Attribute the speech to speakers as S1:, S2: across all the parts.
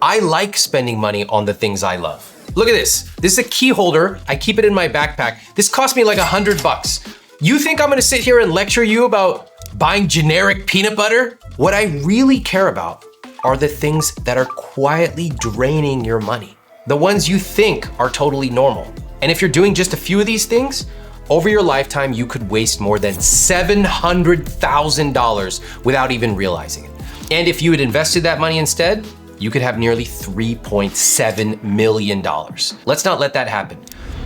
S1: I like spending money on the things I love. Look at this. This is a key holder. I keep it in my backpack. This cost me like $100. You think I'm gonna sit here and lecture you about buying generic peanut butter? What I really care about are the things that are quietly draining your money. The ones you think are totally normal. And if you're doing just a few of these things, over your lifetime, you could waste more than $700,000 without even realizing it. And if you had invested that money instead, you could have nearly $3.7 million. Let's not let that happen.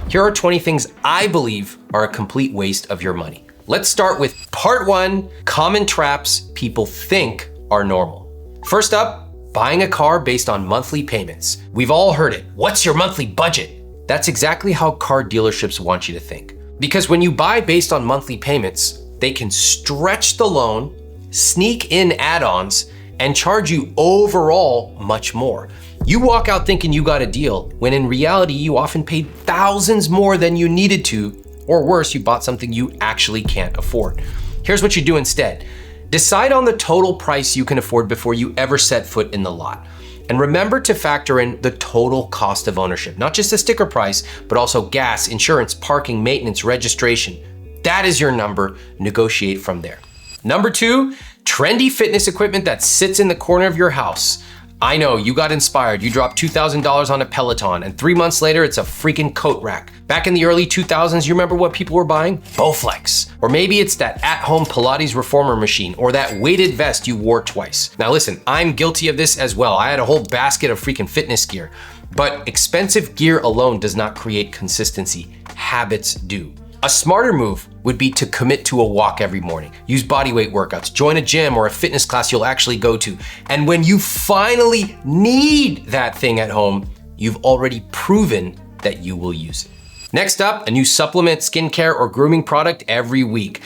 S1: Here are 20 things I believe are a complete waste of your money. Let's start with part 1, common traps people think are normal. First up, buying a car based on monthly payments. We've all heard it. What's your monthly budget? That's exactly how car dealerships want you to think. Because when you buy based on monthly payments, they can stretch the loan, sneak in add-ons, and charge you overall much more. You walk out thinking you got a deal, when in reality, you often paid thousands more than you needed to, or worse, you bought something you actually can't afford. Here's what you do instead. Decide on the total price you can afford before you ever set foot in the lot. And remember to factor in the total cost of ownership, not just the sticker price, but also gas, insurance, parking, maintenance, registration. That is your number. Negotiate from there. Number 2, trendy fitness equipment that sits in the corner of your house. I know, you got inspired. You dropped $2,000 on a Peloton, and 3 months later, it's a freaking coat rack. Back in the early 2000s, you remember what people were buying? Bowflex. Or maybe it's that at-home Pilates reformer machine, or that weighted vest you wore twice. Now listen, I'm guilty of this as well. I had a whole basket of freaking fitness gear. But expensive gear alone does not create consistency. Habits do. A smarter move would be to commit to a walk every morning. Use bodyweight workouts, join a gym or a fitness class you'll actually go to. And when you finally need that thing at home, you've already proven that you will use it. Next up, a new supplement, skincare, or grooming product every week.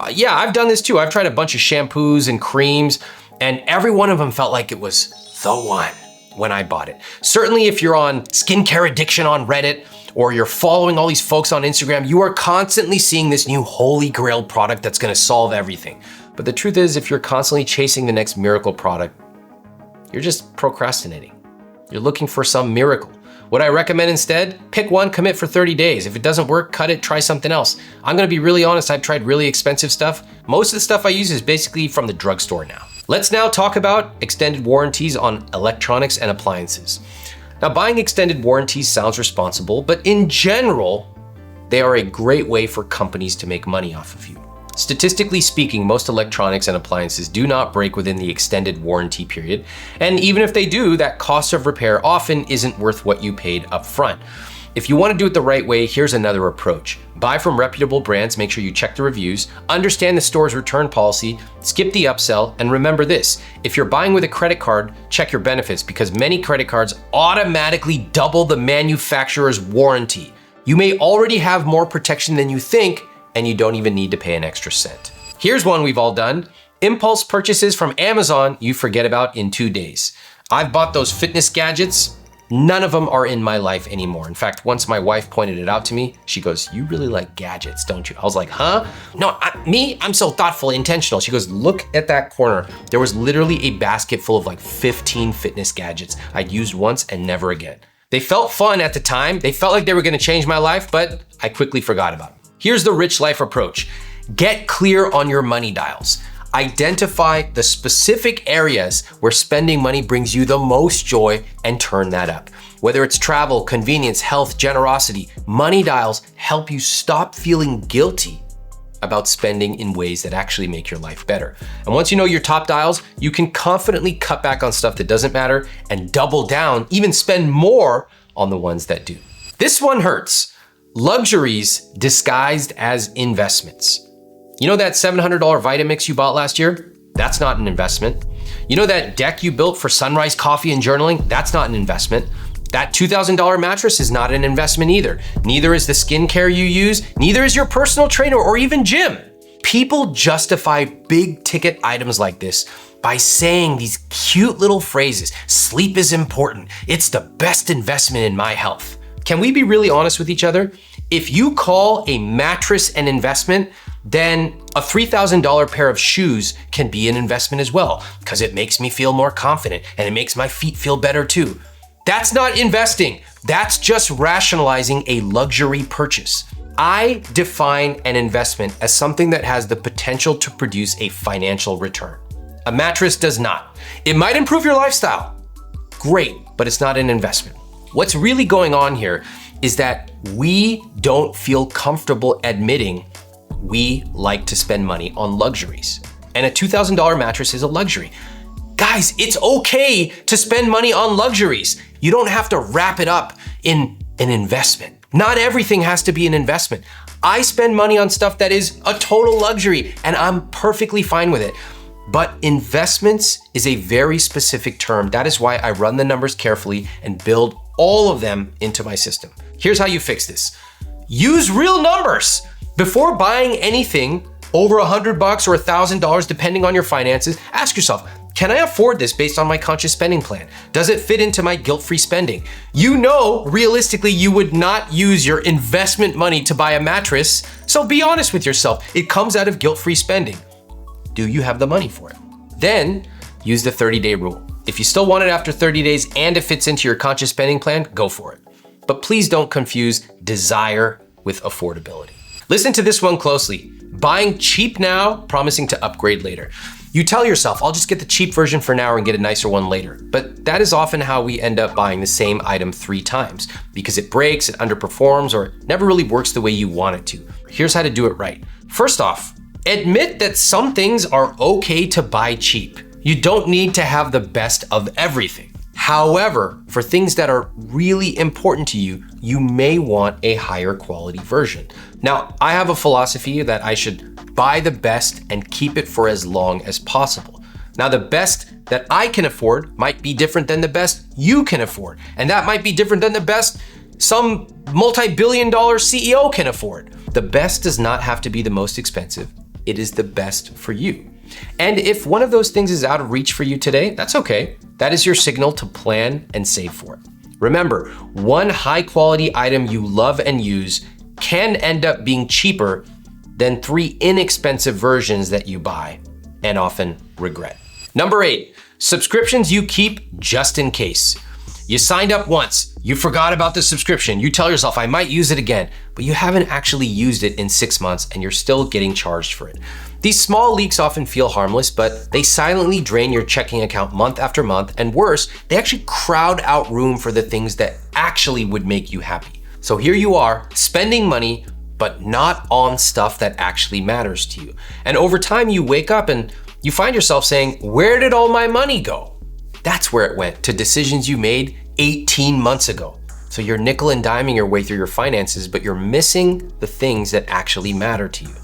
S1: Yeah, I've done this too. I've tried a bunch of shampoos and creams, and every one of them felt like it was the one when I bought it. Certainly if you're on skincare addiction on Reddit, or you're following all these folks on Instagram, you are constantly seeing this new holy grail product that's gonna solve everything. But the truth is, if you're constantly chasing the next miracle product, you're just procrastinating. You're looking for some miracle. What I recommend instead, pick one, commit for 30 days. If it doesn't work, cut it, try something else. I'm gonna be really honest, I've tried really expensive stuff. Most of the stuff I use is basically from the drugstore now. Let's now talk about extended warranties on electronics and appliances. Now, buying extended warranties sounds responsible, but in general, they are a great way for companies to make money off of you. Statistically speaking, most electronics and appliances do not break within the extended warranty period, and even if they do, that cost of repair often isn't worth what you paid up front. If you want to do it the right way, here's another approach. Buy from reputable brands, make sure you check the reviews, understand the store's return policy, skip the upsell, and remember this, if you're buying with a credit card, check your benefits because many credit cards automatically double the manufacturer's warranty. You may already have more protection than you think, and you don't even need to pay an extra cent. Here's one we've all done. Impulse purchases from Amazon you forget about in 2 days. I've bought those fitness gadgets. None of them are in my life anymore. In fact, once my wife pointed it out to me, she goes, "You really like gadgets, don't you?" I was like, huh? No, I'm so thoughtful, intentional. She goes, "Look at that corner." There was literally a basket full of like 15 fitness gadgets I'd used once and never again. They felt fun at the time. They felt like they were gonna change my life, but I quickly forgot about them. Here's the rich life approach. Get clear on your money dials. Identify the specific areas where spending money brings you the most joy and turn that up. Whether it's travel, convenience, health, generosity, money dials help you stop feeling guilty about spending in ways that actually make your life better. And once you know your top dials, you can confidently cut back on stuff that doesn't matter and double down, even spend more on the ones that do. This one hurts. Luxuries disguised as investments. You know that $700 Vitamix you bought last year? That's not an investment. You know that deck you built for sunrise coffee and journaling? That's not an investment. That $2,000 mattress is not an investment either. Neither is the skincare you use, neither is your personal trainer or even gym. People justify big ticket items like this by saying these cute little phrases. Sleep is important. It's the best investment in my health. Can we be really honest with each other? If you call a mattress an investment, then a $3,000 pair of shoes can be an investment as well, because it makes me feel more confident and it makes my feet feel better too. That's not investing. That's just rationalizing a luxury purchase. I define an investment as something that has the potential to produce a financial return. A mattress does not. It might improve your lifestyle. Great, but it's not an investment. What's really going on here is that we don't feel comfortable admitting we like to spend money on luxuries. And a $2,000 mattress is a luxury. Guys, it's okay to spend money on luxuries. You don't have to wrap it up in an investment. Not everything has to be an investment. I spend money on stuff that is a total luxury, and I'm perfectly fine with it. But investments is a very specific term. That is why I run the numbers carefully and build all of them into my system. Here's how you fix this. Use real numbers. Before buying anything over $100 or $1,000, depending on your finances, ask yourself, can I afford this based on my conscious spending plan? Does it fit into my guilt-free spending? You know, realistically, you would not use your investment money to buy a mattress, so be honest with yourself. It comes out of guilt-free spending. Do you have the money for it? Then use the 30-day rule. If you still want it after 30 days and it fits into your conscious spending plan, go for it. But please don't confuse desire with affordability. Listen to this one closely. Buying cheap now, promising to upgrade later. You tell yourself, I'll just get the cheap version for now and get a nicer one later. But that is often how we end up buying the same item 3 times because it breaks, it underperforms, or never really works the way you want it to. Here's how to do it right. First off, admit that some things are okay to buy cheap. You don't need to have the best of everything. However, for things that are really important to you, you may want a higher quality version. Now, I have a philosophy that I should buy the best and keep it for as long as possible. Now, the best that I can afford might be different than the best you can afford. And that might be different than the best some multi-billion-dollar CEO can afford. The best does not have to be the most expensive. It is the best for you. And if one of those things is out of reach for you today, that's okay. That is your signal to plan and save for it. Remember, one high quality item you love and use can end up being cheaper than 3 inexpensive versions that you buy and often regret. Number 8, subscriptions you keep just in case. You signed up once, you forgot about the subscription, you tell yourself, I might use it again, but you haven't actually used it in 6 months and you're still getting charged for it. These small leaks often feel harmless, but they silently drain your checking account month after month, and worse, they actually crowd out room for the things that actually would make you happy. So here you are, spending money, but not on stuff that actually matters to you. And over time, you wake up and you find yourself saying, where did all my money go? That's where it went, to decisions you made 18 months ago. So you're nickel and diming your way through your finances, but you're missing the things that actually matter to you.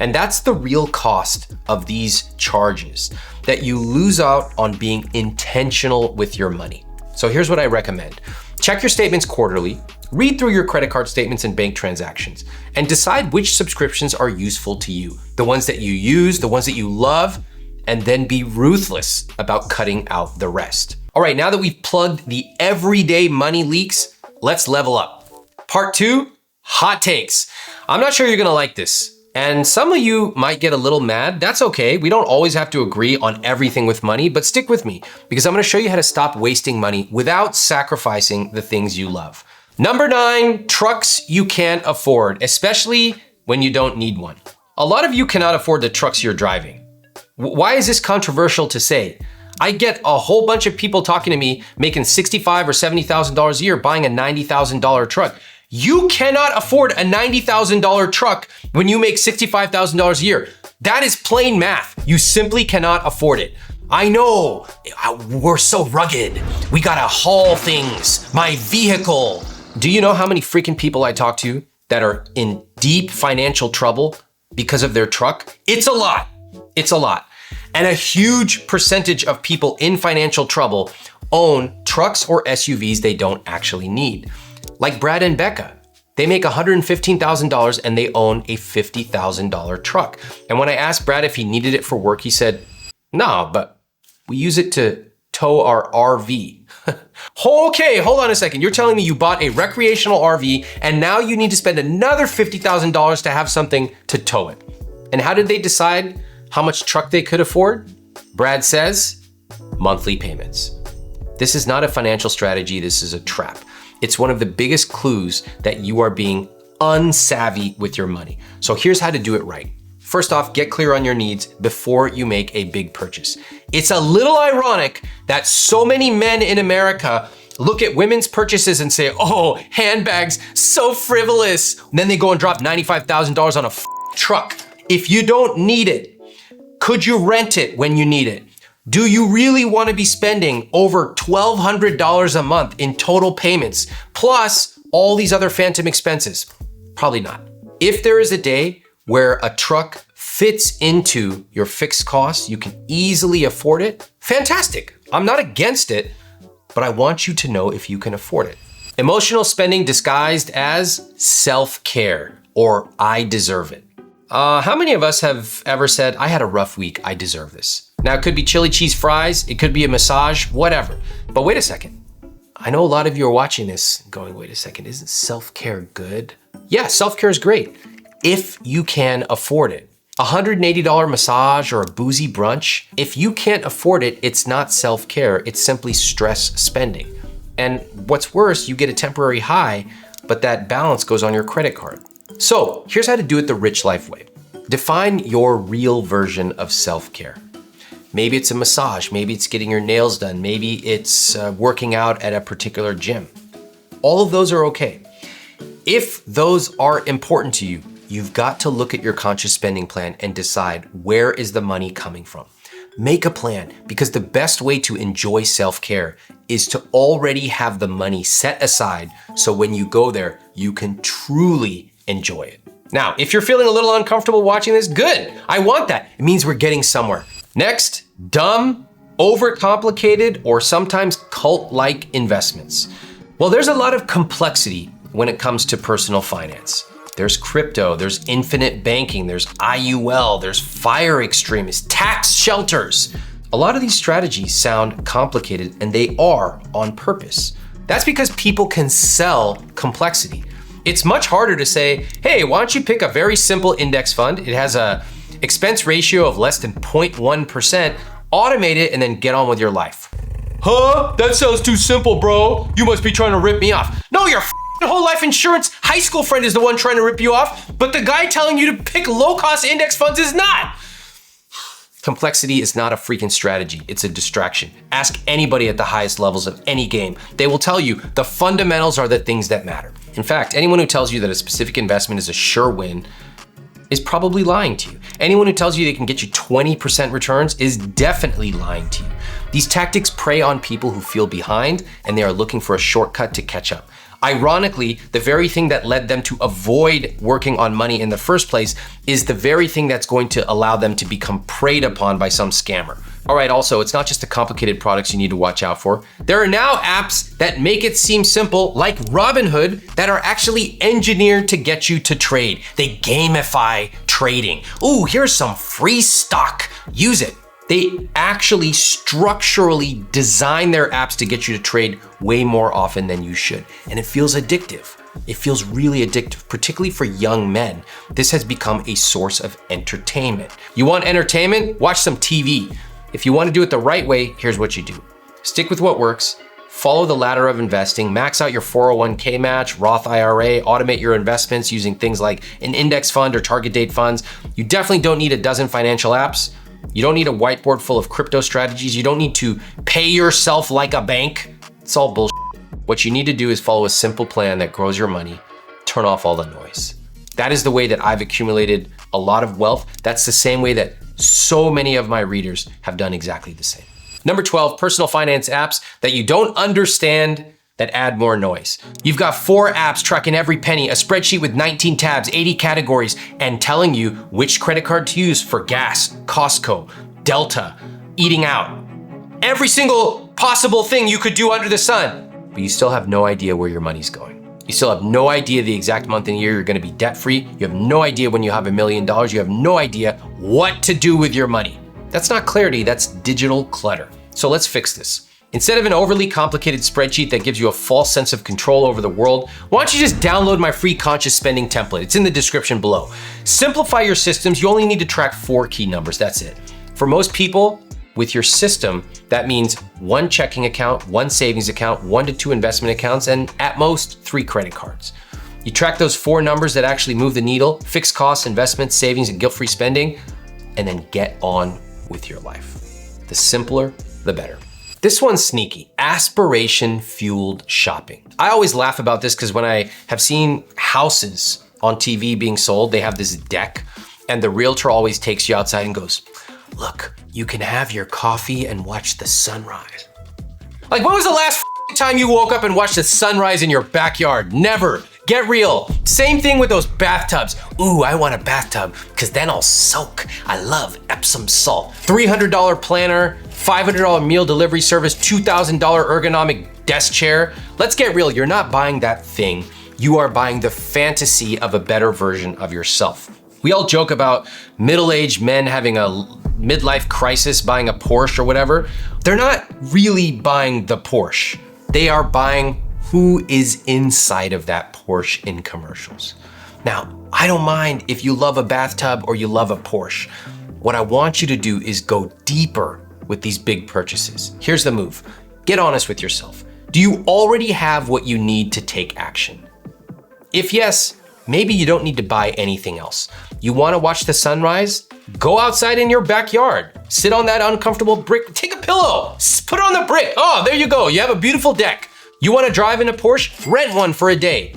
S1: And that's the real cost of these charges, that you lose out on being intentional with your money. So here's what I recommend. Check your statements quarterly, read through your credit card statements and bank transactions, and decide which subscriptions are useful to you. The ones that you use, the ones that you love, and then be ruthless about cutting out the rest. All right, now that we've plugged the everyday money leaks, let's level up. Part 2, hot takes. I'm not sure you're gonna like this. And some of you might get a little mad. That's okay. We don't always have to agree on everything with money, but stick with me because I'm gonna show you how to stop wasting money without sacrificing the things you love. Number 9, trucks you can't afford, especially when you don't need one. A lot of you cannot afford the trucks you're driving. Why is this controversial to say? I get a whole bunch of people talking to me making $65,000 or $70,000 a year buying a $90,000 truck. You cannot afford a $90,000 truck when you make $65,000 a year. That is plain math. You simply cannot afford it. I know, we're so rugged. We gotta haul things, my vehicle. Do you know how many freaking people I talk to that are in deep financial trouble because of their truck? It's a lot. It's a lot. And a huge percentage of people in financial trouble own trucks or SUVs they don't actually need. Like Brad and Becca. They make $115,000 and they own a $50,000 truck. And when I asked Brad if he needed it for work, he said, no, but we use it to tow our RV. Okay, hold on a second. You're telling me you bought a recreational RV and now you need to spend another $50,000 to have something to tow it. And how did they decide how much truck they could afford? Brad says, monthly payments. This is not a financial strategy, this is a trap. It's one of the biggest clues that you are being unsavvy with your money. So here's how to do it right. First off, get clear on your needs before you make a big purchase. It's a little ironic that so many men in America look at women's purchases and say, oh, handbags, so frivolous. And then they go and drop $95,000 on a truck. If you don't need it, could you rent it when you need it? Do you really want to be spending over $1,200 a month in total payments, plus all these other phantom expenses? Probably not. If there is a day where a truck fits into your fixed costs, you can easily afford it, fantastic. I'm not against it, but I want you to know if you can afford it. Emotional spending disguised as self-care, or I deserve it. How many of us have ever said, I had a rough week, I deserve this? Now, it could be chili cheese fries, it could be a massage, whatever. But wait a second. I know a lot of you are watching this going, wait a second, isn't self-care good? Yeah, self-care is great if you can afford it. A $180 massage or a boozy brunch, if you can't afford it, it's not self-care, it's simply stress spending. And what's worse, you get a temporary high, but that balance goes on your credit card. So here's how to do it the rich life way. Define your real version of self-care. Maybe it's a massage, maybe it's getting your nails done, maybe it's working out at a particular gym. All of those are okay. If those are important to you, you've got to look at your conscious spending plan and decide where is the money coming from. Make a plan, because the best way to enjoy self-care is to already have the money set aside so when you go there, you can truly enjoy it. Now, if you're feeling a little uncomfortable watching this, good. I want that. It means we're getting somewhere. Next, dumb, overcomplicated, or sometimes cult-like investments. Well, there's a lot of complexity when it comes to personal finance. There's crypto, there's infinite banking, there's IUL, there's fire extremists, tax shelters. A lot of these strategies sound complicated, and they are on purpose. That's because people can sell complexity. It's much harder to say, hey, why don't you pick a very simple index fund? It has a expense ratio of less than 0.1%, automate it, and then get on with your life. Huh? That sounds too simple, bro. You must be trying to rip me off. No, your whole life insurance high school friend is the one trying to rip you off, but the guy telling you to pick low-cost index funds is not. Complexity is not a freaking strategy, it's a distraction. Ask anybody at the highest levels of any game. They will tell you the fundamentals are the things that matter. In fact, anyone who tells you that a specific investment is a sure win is probably lying to you. Anyone who tells you they can get you 20% returns is definitely lying to you. These tactics prey on people who feel behind and they are looking for a shortcut to catch up. Ironically, the very thing that led them to avoid working on money in the first place is the very thing that's going to allow them to become preyed upon by some scammer. All right, also, it's not just the complicated products you need to watch out for. There are now apps that make it seem simple, like Robinhood, that are actually engineered to get you to trade. They gamify trading. Ooh, here's some free stock. Use it. They actually structurally design their apps to get you to trade way more often than you should. And it feels addictive. It feels really addictive, particularly for young men. This has become a source of entertainment. You want entertainment? Watch some TV. If you want to do it the right way, here's what you do. Stick with what works, follow the ladder of investing, max out your 401k match, Roth IRA, automate your investments using things like an index fund or target date funds. You definitely don't need a dozen financial apps. You don't need a whiteboard full of crypto strategies. You don't need to pay yourself like a bank. It's all bullshit. What you need to do is follow a simple plan that grows your money, turn off all the noise. That is the way that I've accumulated a lot of wealth. That's the same way that so many of my readers have done exactly the same. Number 12, personal finance apps that you don't understand that add more noise. You've got 4 apps tracking every penny, a spreadsheet with 19 tabs, 80 categories, and telling you which credit card to use for gas, Costco, Delta, eating out. Every single possible thing you could do under the sun, but you still have no idea where your money's going. You still have no idea the exact month and year you're gonna be debt-free. You have no idea when you have $1 million. You have no idea what to do with your money. That's not clarity, that's digital clutter. So let's fix this. Instead of an overly complicated spreadsheet that gives you a false sense of control over the world, why don't you just download my free conscious spending template? It's in the description below. Simplify your systems. You only need to track 4 key numbers. That's it. For most people, with your system, that means 1 checking account, 1 savings account, 1 to 2 investment accounts, and at most 3 credit cards. You track those 4 numbers that actually move the needle: fixed costs, investments, savings, and guilt-free spending, and then get on with your life. The simpler, the better. This one's sneaky: aspiration-fueled shopping. I always laugh about this because when I have seen houses on TV being sold, they have this deck, and the realtor always takes you outside and goes, "Look, you can have your coffee and watch the sunrise." Like, when was the last time you woke up and watched the sunrise in your backyard? Never. Get real. Same thing with those bathtubs. Ooh, I want a bathtub because then I'll soak. I love Epsom salt. $300 planner, $500 meal delivery service, $2,000 ergonomic desk chair. Let's get real. You're not buying that thing. You are buying the fantasy of a better version of yourself. We all joke about middle-aged men having a midlife crisis, buying a Porsche or whatever. They're not really buying the Porsche. They are buying who is inside of that Porsche in commercials. Now, I don't mind if you love a bathtub or you love a Porsche. What I want you to do is go deeper with these big purchases. Here's the move. Get honest with yourself. Do you already have what you need to take action? If yes, maybe you don't need to buy anything else. You want to watch the sunrise? Go outside in your backyard. Sit on that uncomfortable brick. Take a pillow. Put it on the brick. Oh, there you go. You have a beautiful deck. You want to drive in a Porsche? Rent one for a day.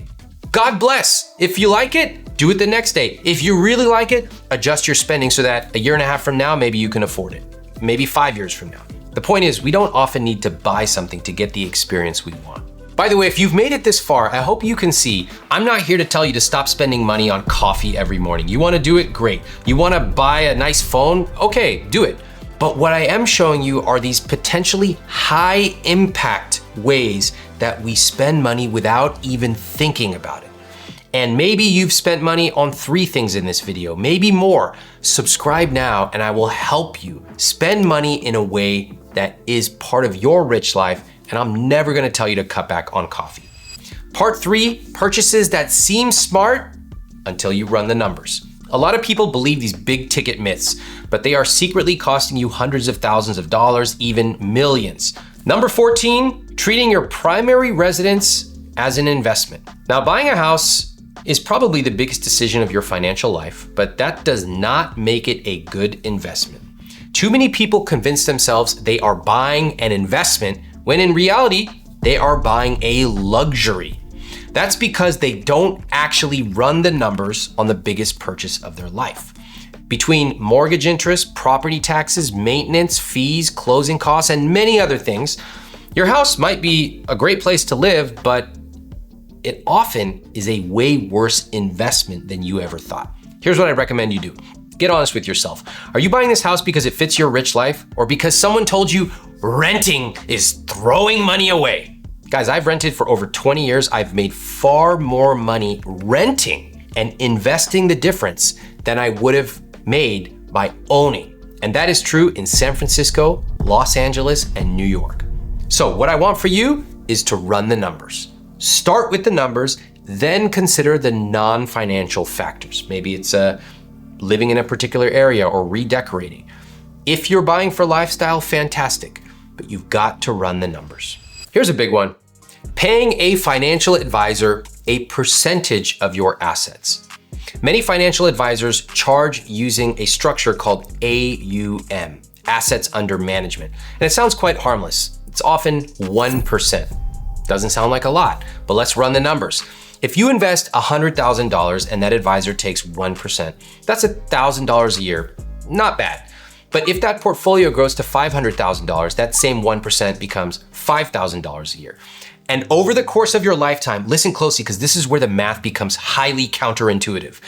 S1: God bless. If you like it, do it the next day. If you really like it, adjust your spending so that a year and a half from now, maybe you can afford it. Maybe 5 years from now. The point is, we don't often need to buy something to get the experience we want. By the way, if you've made it this far, I hope you can see I'm not here to tell you to stop spending money on coffee every morning. You want to do it? Great. You want to buy a nice phone? Okay, do it. But what I am showing you are these potentially high impact ways that we spend money without even thinking about it. And maybe you've spent money on 3 things in this video, maybe more. Subscribe now and I will help you spend money in a way that is part of your rich life, and I'm never gonna tell you to cut back on coffee. Part 3, purchases that seem smart until you run the numbers. A lot of people believe these big ticket myths, but they are secretly costing you hundreds of thousands of dollars, even millions. Number 14, treating your primary residence as an investment. Now, buying a house is probably the biggest decision of your financial life, but that does not make it a good investment. Too many people convince themselves they are buying an investment when in reality, they are buying a luxury. That's because they don't actually run the numbers on the biggest purchase of their life. Between mortgage interest, property taxes, maintenance, fees, closing costs, and many other things, your house might be a great place to live, but it often is a way worse investment than you ever thought. Here's what I recommend you do. Get honest with yourself. Are you buying this house because it fits your rich life, or because someone told you renting is throwing money away? Guys, I've rented for over 20 years. I've made far more money renting and investing the difference than I would have made by owning. And that is true in San Francisco, Los Angeles, and New York. So what I want for you is to run the numbers. Start with the numbers, then consider the non-financial factors. Maybe it's living in a particular area or redecorating. If you're buying for lifestyle, fantastic, but you've got to run the numbers. Here's a big one. Paying a financial advisor a percentage of your assets. Many financial advisors charge using a structure called AUM, assets under management. And it sounds quite harmless. It's often 1%. Doesn't sound like a lot, but let's run the numbers. If you invest $100,000 and that advisor takes 1%, that's $1,000 a year. Not bad. But if that portfolio grows to $500,000, that same 1% becomes $5,000 a year. And over the course of your lifetime, listen closely because this is where the math becomes highly counterintuitive.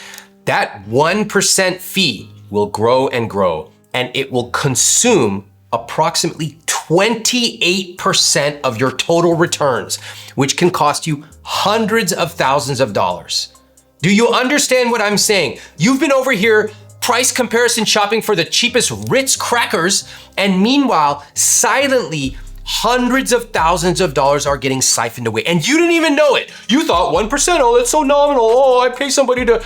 S1: That 1% fee will grow and grow, and it will consume approximately 28% of your total returns, which can cost you hundreds of thousands of dollars. Do you understand what I'm saying? You've been over here price comparison shopping for the cheapest Ritz crackers, and meanwhile, silently hundreds of thousands of dollars are getting siphoned away, and you didn't even know it. You thought 1%, oh, that's so nominal. Oh, I pay somebody to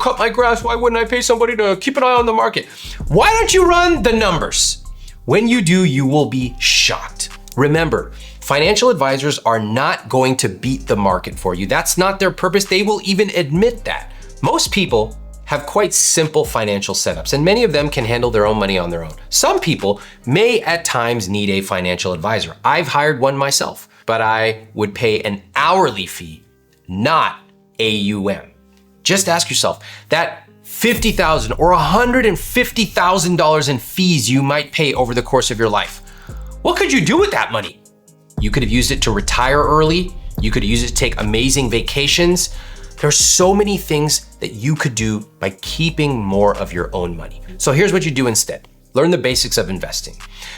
S1: cut my grass. Why wouldn't I pay somebody to keep an eye on the market? Why don't you run the numbers? When you do, you will be shocked. Remember, financial advisors are not going to beat the market for you. That's not their purpose. They will even admit that. Most people have quite simple financial setups, and many of them can handle their own money on their own. Some people may at times need a financial advisor. I've hired one myself, but I would pay an hourly fee, not AUM. Just ask yourself, that $50,000 or $150,000 in fees you might pay over the course of your life, what could you do with that money? You could have used it to retire early. You could use it to take amazing vacations. There's so many things that you could do by keeping more of your own money. So here's what you do instead. Learn the basics of investing.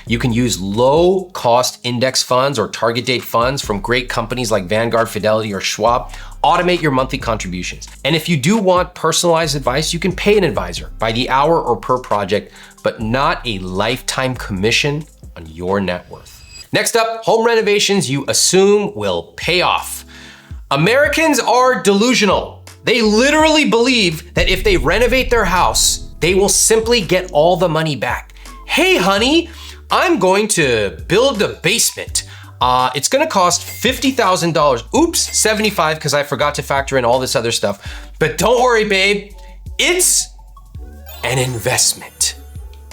S1: You can use low-cost index funds or target date funds from great companies like Vanguard, Fidelity, or Schwab. Automate your monthly contributions. And if you do want personalized advice, you can pay an advisor by the hour or per project, but not a lifetime commission on your net worth. Next up, home renovations you assume will pay off. Americans are delusional. They literally believe that if they renovate their house, they will simply get all the money back. Hey, honey, I'm going to build a basement. It's gonna cost $50,000. Oops, 75 because I forgot to factor in all this other stuff. But don't worry, babe, it's an investment.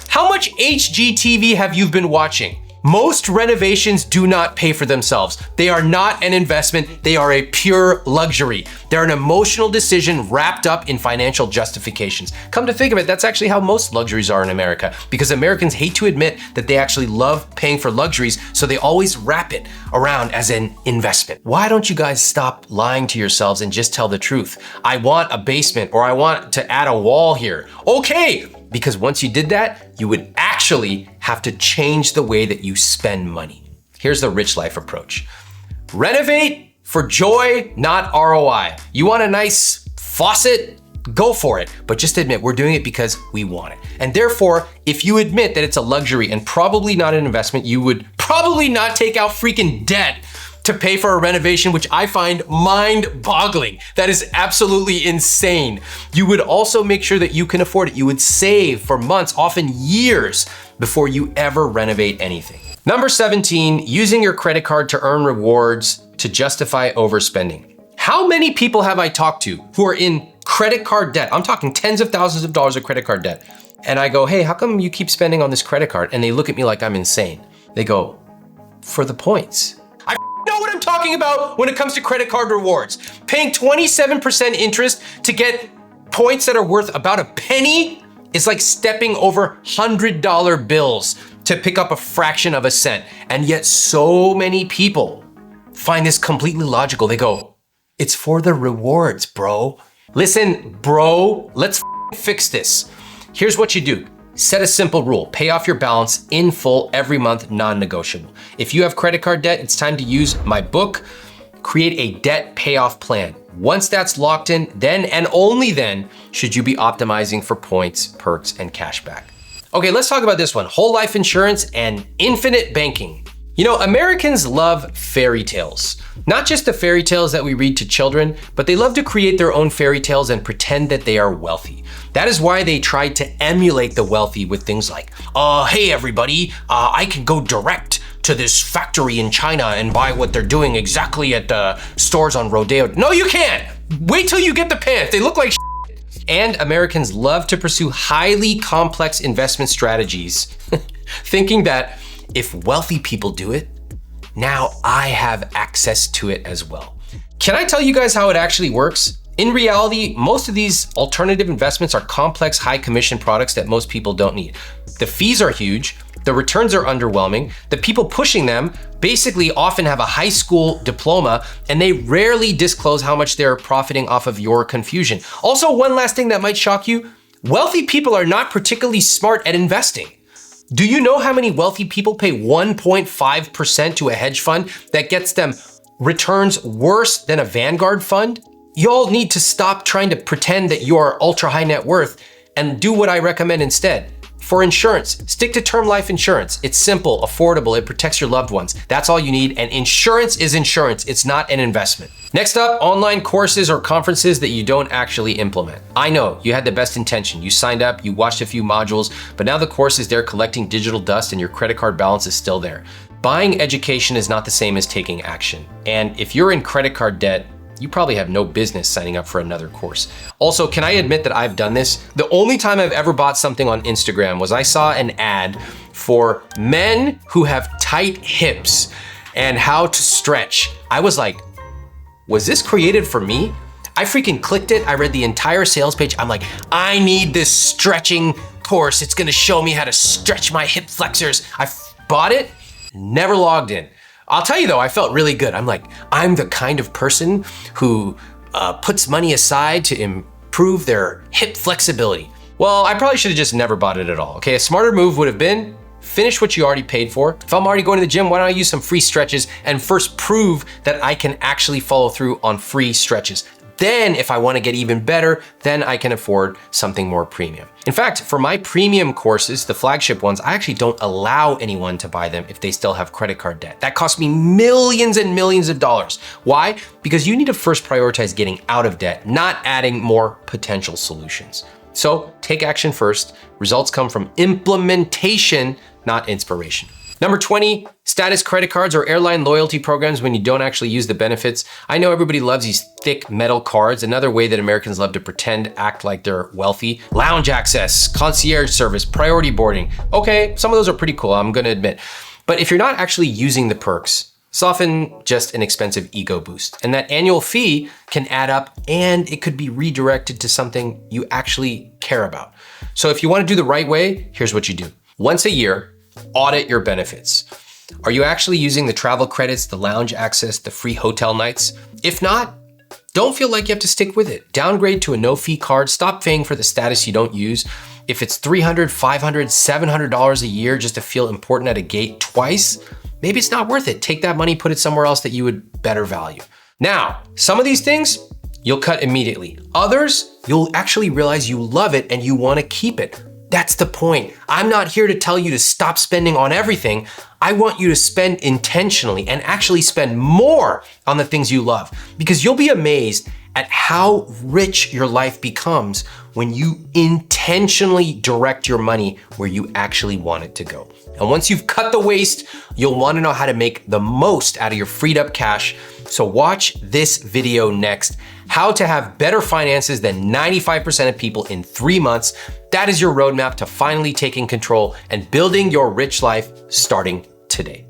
S1: How much HGTV have you been watching? Most renovations do not pay for themselves. They are not an investment, they are a pure luxury. They're an emotional decision wrapped up in financial justifications. Come to think of it, that's actually how most luxuries are in America, because Americans hate to admit that they actually love paying for luxuries, so they always wrap it around as an investment. Why don't you guys stop lying to yourselves and just tell the truth? I want a basement, or I want to add a wall here. Okay, because once you did that, you would actually have to change the way that you spend money. Here's the rich life approach. Renovate for joy, not ROI. You want a nice faucet? Go for it, but just admit we're doing it because we want it. And therefore, if you admit that it's a luxury and probably not an investment, you would probably not take out freaking debt to pay for a renovation, which I find mind-boggling. That is absolutely insane. You would also make sure that you can afford it. You would save for months, often years, before you ever renovate anything. Number 17, using your credit card to earn rewards to justify overspending. How many people have I talked to who are in credit card debt? I'm talking tens of thousands of dollars of credit card debt. And I go, hey, how come you keep spending on this credit card? And they look at me like I'm insane. They go, for the points. Know what I'm talking about when it comes to credit card rewards. Paying 27% interest to get points that are worth about a penny is like stepping over $100 bills to pick up a fraction of a cent. And yet so many people find this completely logical. They go, it's for the rewards, bro. Listen, bro, let's fix this. Here's what you do. Set a simple rule. Pay off your balance in full every month, non-negotiable. If you have credit card debt, it's time to use my book, Create a Debt Payoff Plan. Once that's locked in, then and only then should you be optimizing for points, perks, and cash back. Okay, let's talk about this one. Whole life insurance and infinite banking. You know, Americans love fairy tales. Not just the fairy tales that we read to children, but they love to create their own fairy tales and pretend that they are wealthy. That is why they tried to emulate the wealthy with things like, hey everybody, I can go direct to this factory in China and buy what they're doing exactly at the stores on Rodeo. No, you can't. Wait till you get the pants. They look like shit. And Americans love to pursue highly complex investment strategies, thinking that if wealthy people do it, now I have access to it as well. Can I tell you guys how it actually works? In reality, most of these alternative investments are complex, high commission products that most people don't need. The fees are huge, the returns are underwhelming, the people pushing them basically often have a high school diploma, and they rarely disclose how much they're profiting off of your confusion. Also, one last thing that might shock you, wealthy people are not particularly smart at investing. Do you know how many wealthy people pay 1.5% to a hedge fund that gets them returns worse than a Vanguard fund? Y'all need to stop trying to pretend that you are ultra high net worth and do what I recommend instead. For insurance, stick to term life insurance. It's simple, affordable, it protects your loved ones. That's all you need, and insurance is insurance. It's not an investment. Next up, online courses or conferences that you don't actually implement. I know, you had the best intention. You signed up, you watched a few modules, but now the course is there collecting digital dust and your credit card balance is still there. Buying education is not the same as taking action. And if you're in credit card debt, you probably have no business signing up for another course. Also, can I admit that I've done this? The only time I've ever bought something on Instagram was I saw an ad for men who have tight hips and how to stretch. I was like, was this created for me? I freaking clicked it. I read the entire sales page. I'm like, I need this stretching course. It's gonna show me how to stretch my hip flexors. I bought it, never logged in. I'll tell you though, I felt really good. I'm like, I'm the kind of person who puts money aside to improve their hip flexibility. Well, I probably should have just never bought it at all. Okay, a smarter move would have been finish what you already paid for. If I'm already going to the gym, why don't I use some free stretches and first prove that I can actually follow through on free stretches. Then if I want to get even better, then I can afford something more premium. In fact, for my premium courses, the flagship ones, I actually don't allow anyone to buy them if they still have credit card debt. That costs me millions and millions of dollars. Why? Because you need to first prioritize getting out of debt, not adding more potential solutions. So take action first. Results come from implementation, not inspiration. Number 20, status credit cards or airline loyalty programs when you don't actually use the benefits. I know everybody loves these thick metal cards. Another way that Americans love to pretend, act like they're wealthy. Lounge access, concierge service, priority boarding. Okay, some of those are pretty cool, I'm gonna admit. But if you're not actually using the perks, it's often just an expensive ego boost. And that annual fee can add up and it could be redirected to something you actually care about. So if you wanna do the right way, here's what you do. Once a year, audit your benefits. Are you actually using the travel credits, the lounge access, the free hotel nights? If not, don't feel like you have to stick with it. Downgrade to a no-fee card. Stop paying for the status you don't use. If it's $300, $500, $700 a year just to feel important at a gate twice, maybe it's not worth it. Take that money, put it somewhere else that you would better value. Now, some of these things you'll cut immediately. Others, you'll actually realize you love it and you want to keep it. That's the point. I'm not here to tell you to stop spending on everything. I want you to spend intentionally and actually spend more on the things you love, because you'll be amazed at how rich your life becomes when you intentionally direct your money where you actually want it to go. And once you've cut the waste, you'll want to know how to make the most out of your freed up cash. So watch this video next, how to have better finances than 95% of people in 3 months. That is your roadmap to finally taking control and building your rich life starting today.